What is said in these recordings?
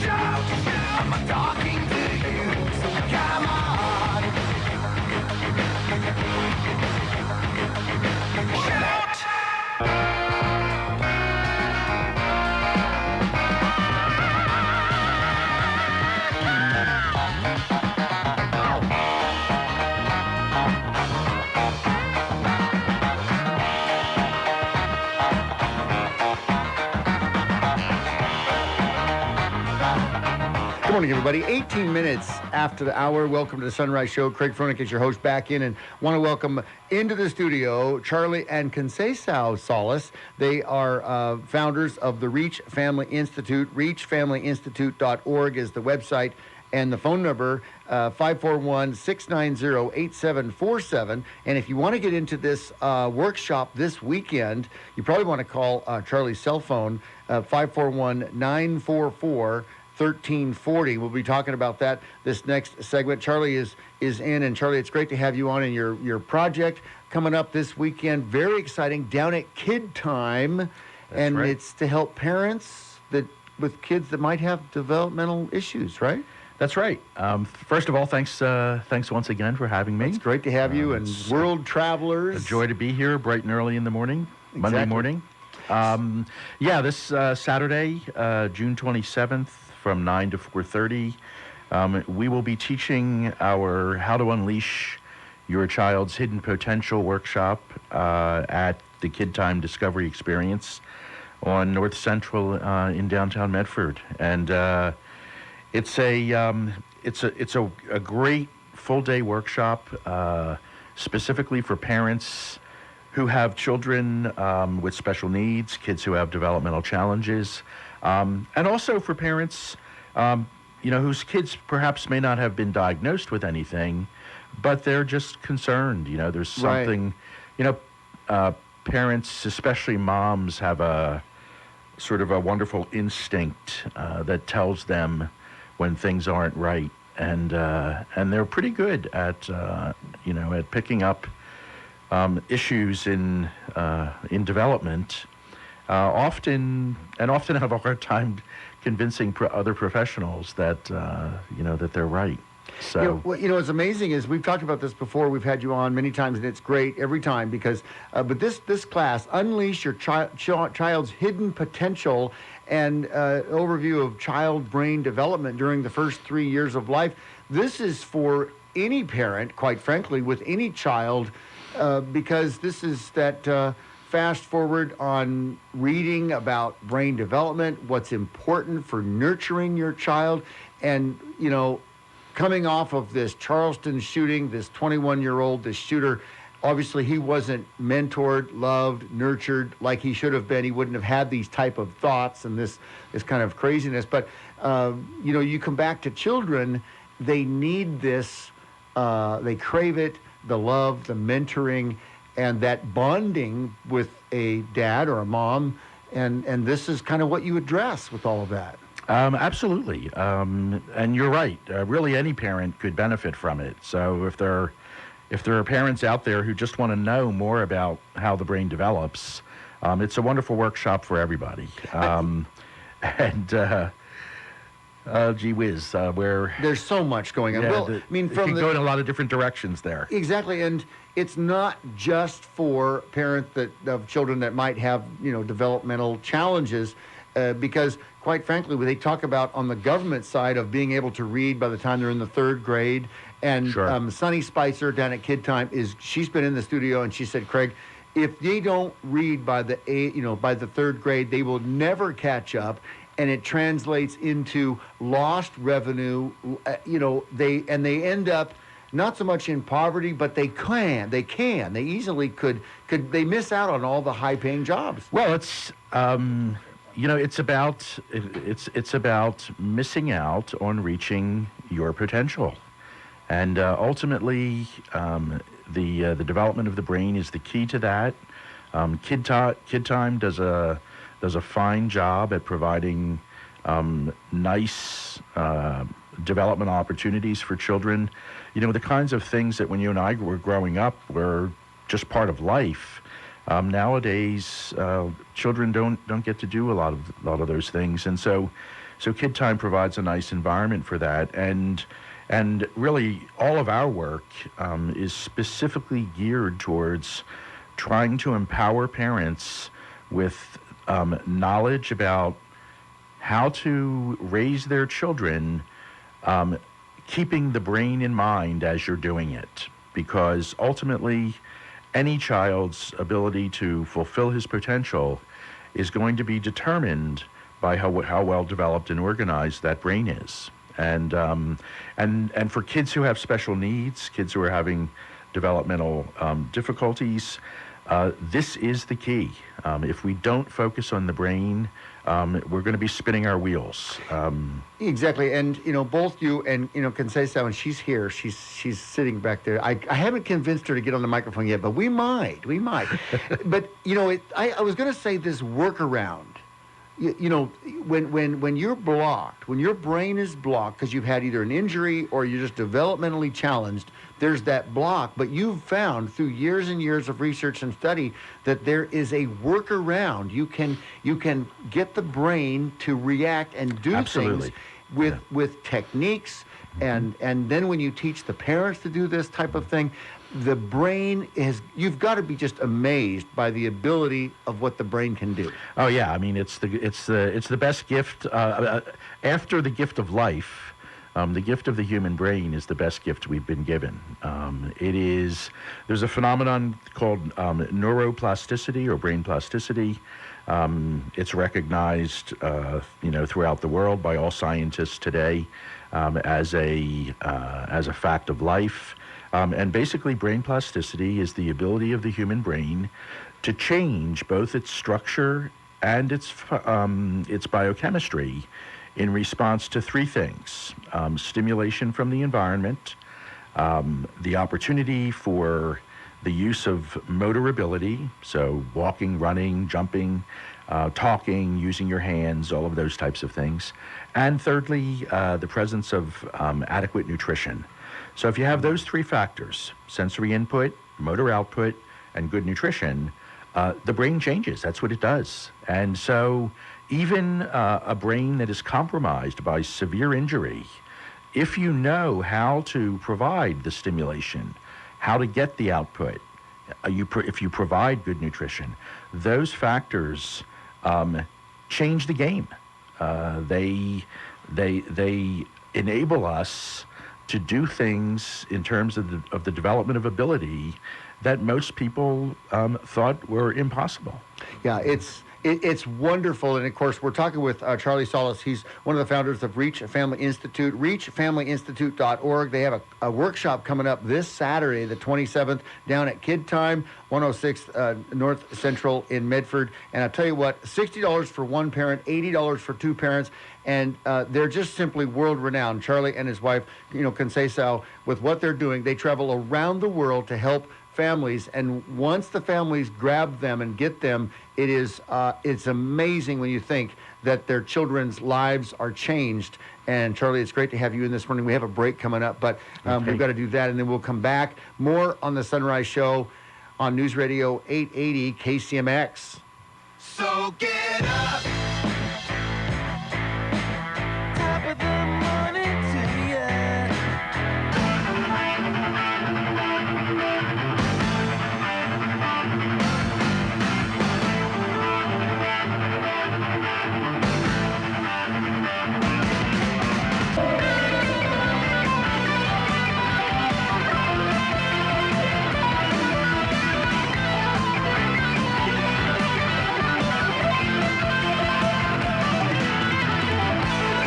I'm talking to you, so come on. Shout! Good morning, everybody. 18 minutes after the hour. Welcome to the Sunrise Show. Craig Froelich is your host back in, and want to welcome into the studio Charlie and Conceição Solis. They are founders of the Reach Family Institute. ReachFamilyInstitute.org is the website, and the phone number, 541-690-8747. And if you want to get into this workshop this weekend, you probably want to call Charlie's cell phone, 541-944 1340. We'll be talking about that this next segment. Charlie is in, and Charlie, it's great to have you on in your project coming up this weekend. Very exciting, down at Kid Time. That's and right. It's to help parents with kids that might have developmental issues, right? That's right. First of all, thanks once again for having me. It's great to have you, and world travelers. A joy to be here bright and early in the morning, Monday morning. This Saturday, June 27th, from 9 to 4:30, we will be teaching our How to Unleash Your Child's Hidden Potential workshop at the Kid Time Discovery Experience on North Central in downtown Medford, and it's a great full-day workshop specifically for parents who have children with special needs, kids who have developmental challenges, and also for parents, whose kids perhaps may not have been diagnosed with anything, but they're just concerned. There's something, parents, especially moms, have a sort of a wonderful instinct that tells them when things aren't right, and they're pretty good at at picking up issues in development. Often have a hard time convincing other professionals that that they're right. So what's amazing is we've talked about this before. We've had you on many times, and it's great every time because. But this class, Unleash Your Child's Hidden Potential, and overview of child brain development during the first 3 years of life. This is for any parent, quite frankly, with any child, because this is that. Fast forward on reading about brain development, what's important for nurturing your child, and coming off of this Charleston shooting, this 21-year-old, this shooter, obviously he wasn't mentored, loved, nurtured like he should have been. He wouldn't have had these type of thoughts and this kind of craziness. But you come back to children, they need this, they crave it, the love, the mentoring, and that bonding with a dad or a mom, and this is kind of what you address with all of that. Absolutely, and you're right. Really, any parent could benefit from it. So if there are parents out there who just want to know more about how the brain develops, it's a wonderful workshop for everybody. Gee whiz, where there's so much going on. Yeah, it can go in a lot of different directions there. Exactly, and it's not just for parents of children that might have developmental challenges, because quite frankly, they talk about on the government side of being able to read by the time they're in the third grade. And sure. Sunny Spicer down at Kid Time she's been in the studio, and she said, Craig, if they don't read by the third grade, they will never catch up. And it translates into lost revenue. They end up not so much in poverty, but they easily could they miss out on all the high-paying jobs. Well, it's it's about missing out on reaching your potential, and ultimately, the development of the brain is the key to that. Kid Time does a fine job at providing nice development opportunities for children. The kinds of things that when you and I were growing up were just part of life. Nowadays, children don't get to do a lot of those things, and so So Kid Time provides a nice environment for that, and really all of our work is specifically geared towards trying to empower parents with knowledge about how to raise their children, keeping the brain in mind as you're doing it. Because ultimately, any child's ability to fulfill his potential is going to be determined by how well developed and organized that brain is. And for kids who have special needs, kids who are having developmental difficulties, this is the key. If we don't focus on the brain, we're going to be spinning our wheels. Exactly, and both you and Conceição, and she's here. She's sitting back there. I haven't convinced her to get on the microphone yet, but we might. But I was going to say this workaround. When you're blocked, when your brain is blocked because you've had either an injury or you're just developmentally challenged, there's that block. But you've found through years and years of research and study that there is a workaround. You can get the brain to react and do Absolutely. things with techniques, and then when you teach the parents to do this type of thing, the brain you've got to be just amazed by the ability of what the brain can do. Oh yeah, I mean it's the best gift after the gift of life. The gift of the human brain is the best gift we've been given. There's a phenomenon called neuroplasticity or brain plasticity. It's recognized throughout the world by all scientists today as a fact of life. And basically, brain plasticity is the ability of the human brain to change both its structure and its biochemistry in response to three things: stimulation from the environment, the opportunity for the use of motor ability, so walking, running, jumping, talking, using your hands, all of those types of things, and thirdly, the presence of adequate nutrition. So if you have those three factors, sensory input, motor output, and good nutrition, the brain changes. That's what it does. And so even a brain that is compromised by severe injury, if you know how to provide the stimulation, how to get the output, if you provide good nutrition, those factors change the game. They enable us to do things in terms of the development of ability that most people thought were impossible. Yeah, it's wonderful. And of course, we're talking with Charlie Solis. He's one of the founders of Reach Family Institute, reachfamilyinstitute.org. They have a workshop coming up this Saturday, the 27th, down at Kid Time, 106 North Central in Medford. And I'll tell you what, $60 for one parent, $80 for two parents. And they're just simply world-renowned. Charlie and his wife, Conceição, with what they're doing, they travel around the world to help families, and once the families grab them and get them, it's amazing when you think that their children's lives are changed. And Charlie, it's great to have you in this morning. We have a break coming up, but we've got to do that, and then we'll come back. More on the Sunrise Show on News Radio 880 KCMX. So get up. Top of the morning to ya.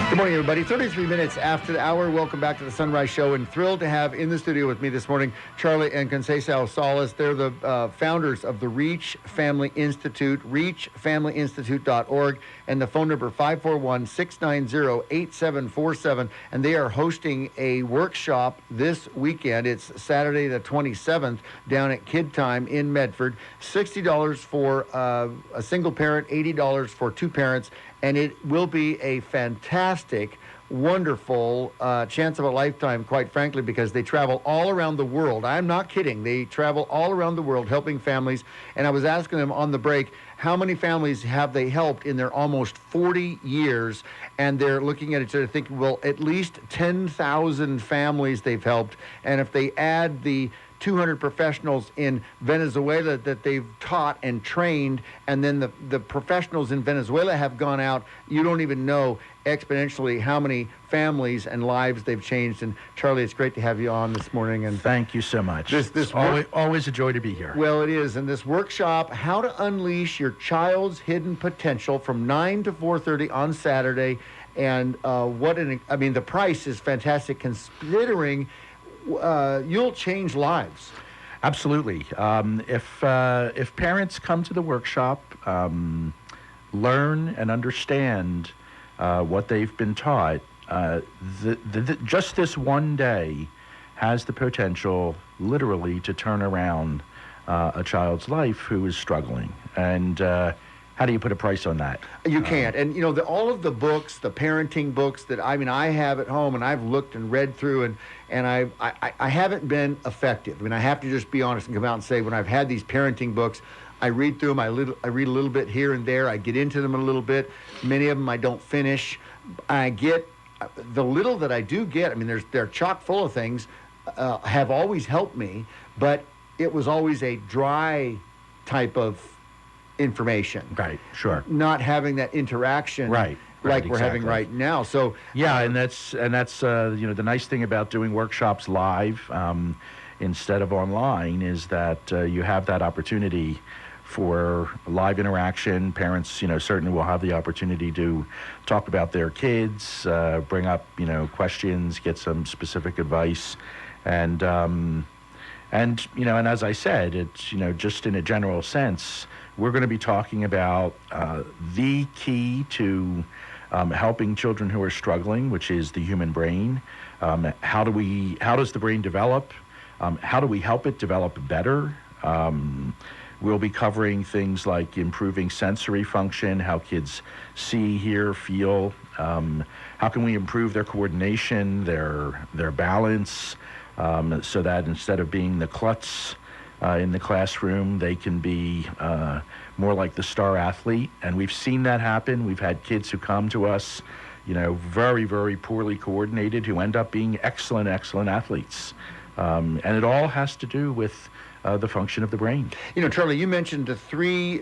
Good morning, everybody. 33 minutes after the hour. Welcome back to the Sunrise Show, and thrilled to have in the studio with me this morning Charlie and Conceição Solis. They're the founders of the Reach Family Institute, reachfamilyinstitute.org, and the phone number 541-690-8747. And they are hosting a workshop this weekend. It's Saturday the 27th down at Kid Time in Medford. $60 for a single parent, $80 for two parents. And it will be a fantastic wonderful, chance of a lifetime, quite frankly, because they travel all around the world. I'm not kidding. They travel all around the world helping families. And I was asking them on the break, how many families have they helped in their almost 40 years? And they're looking at each other thinking, well, at least 10,000 families they've helped. And if they add the 200 professionals in Venezuela that they've taught and trained, and then the professionals in Venezuela have gone out, you don't even know exponentially how many families and lives they've changed. And Charlie, it's great to have you on this morning. And thank you so much. This always a joy to be here. Well, it is. And this workshop, How to Unleash Your Child's Hidden Potential, from 9 to 4:30 on Saturday. And the price is fantastic considering you'll change lives. Absolutely. If parents come to the workshop, learn and understand what they've been taught, just this one day has the potential, literally, to turn around a child's life who is struggling. And how do you put a price on that? You can't. And, all of the books, the parenting books that, I have at home, and I've looked and read through, and I haven't been effective. I have to just be honest and come out and say, when I've had these parenting books, I read through them, I read a little bit here and there, I get into them a little bit. Many of them I don't finish. I get the little that I do get, they're chock full of things, have always helped me, but it was always a dry type of information. Right, sure. Not having that interaction, right, like we're having right now. So yeah, and that's the nice thing about doing workshops live instead of online is that you have that opportunity for live interaction. Parents, certainly will have the opportunity to talk about their kids, bring up, questions, get some specific advice, and as I said, it's, just in a general sense, we're going to be talking about the key to helping children who are struggling, which is the human brain. How does the brain develop? How do we help it develop better? We'll be covering things like improving sensory function, how kids see, hear, feel. How can we improve their coordination, their balance, so that instead of being the klutz in the classroom, they can be more like the star athlete. And we've seen that happen. We've had kids who come to us, very, very poorly coordinated, who end up being excellent athletes. And it all has to do with the function of the brain. Charlie, you mentioned the three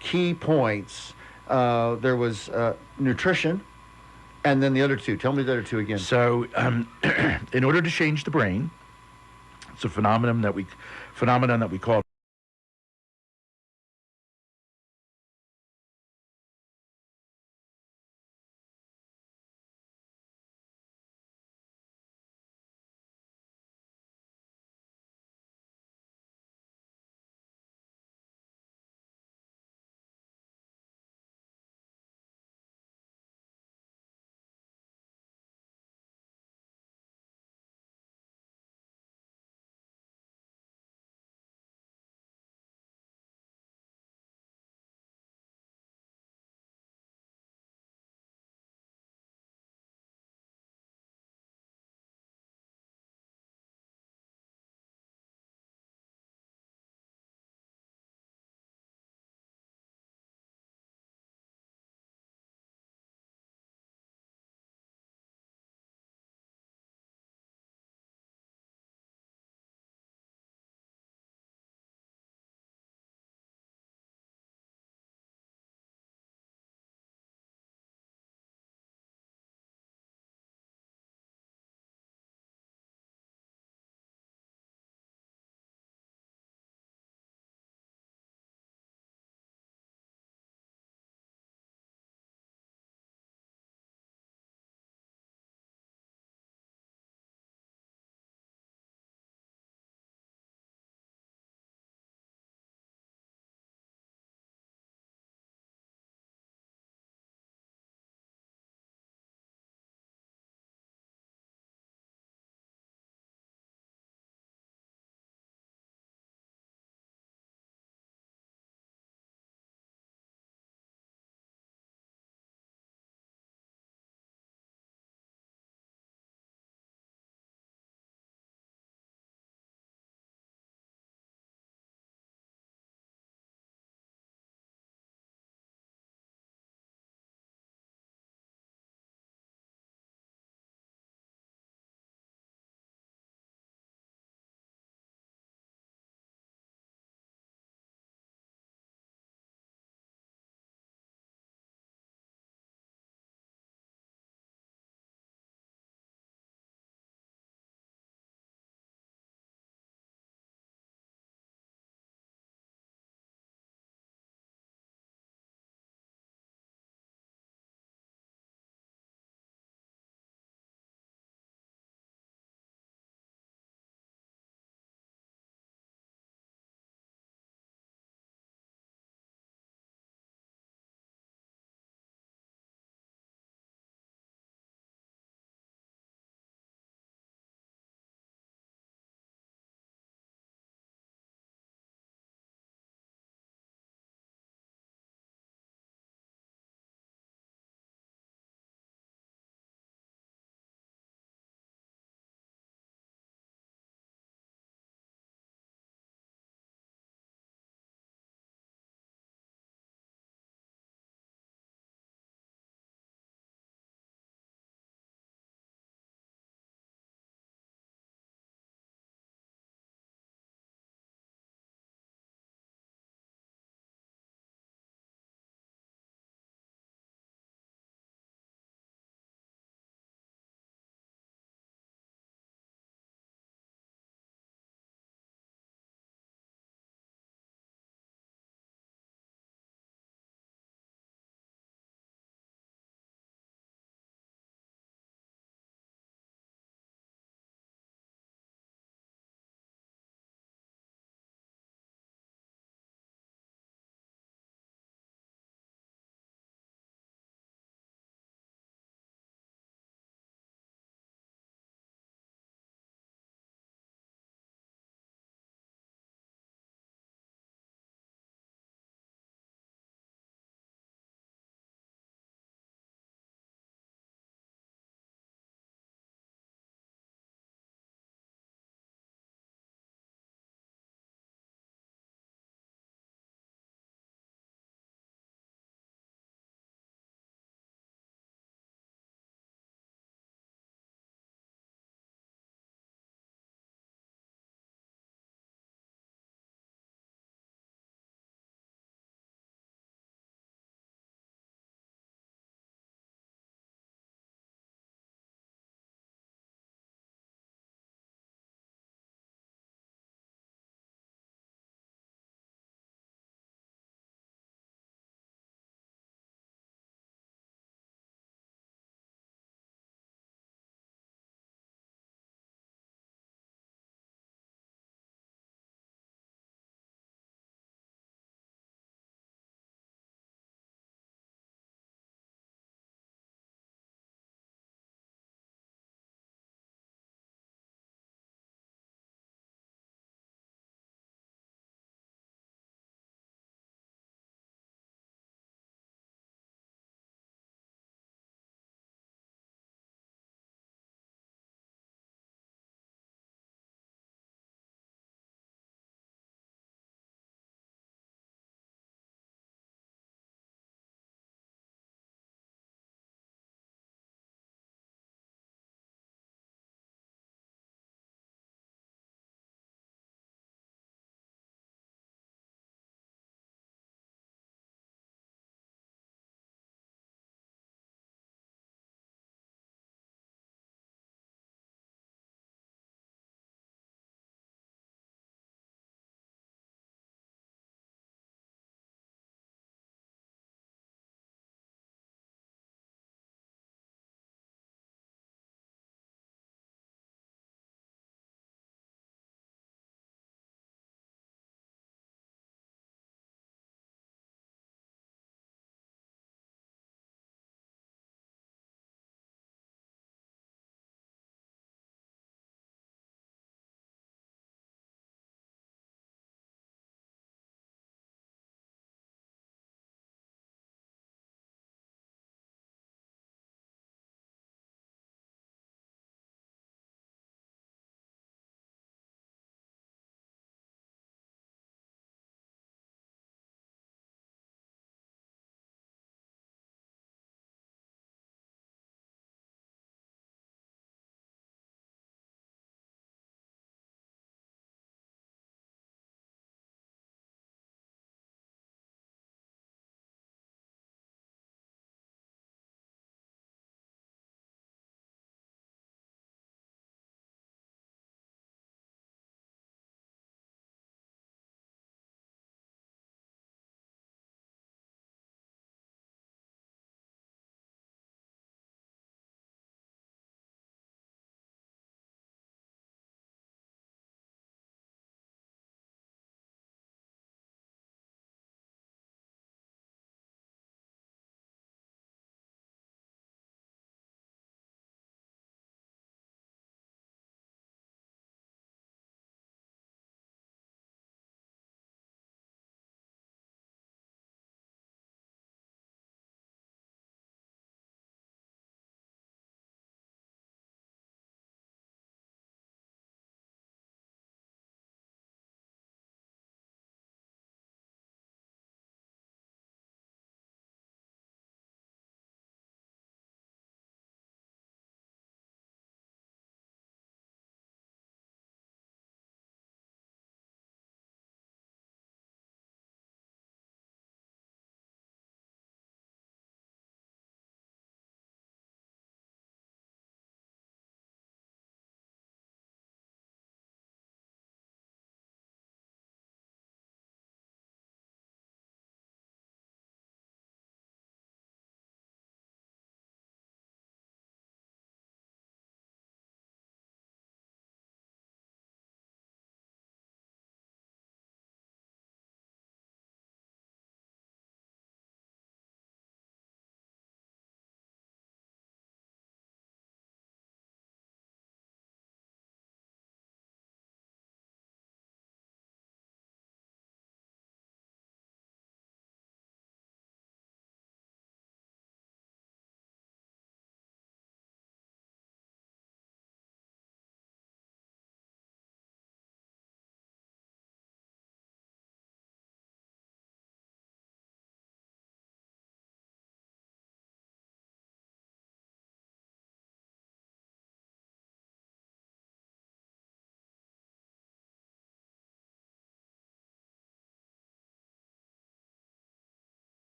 key points. There was nutrition, and then the other two. Tell me the other two again. So, in order to change the brain, it's a phenomenon that we call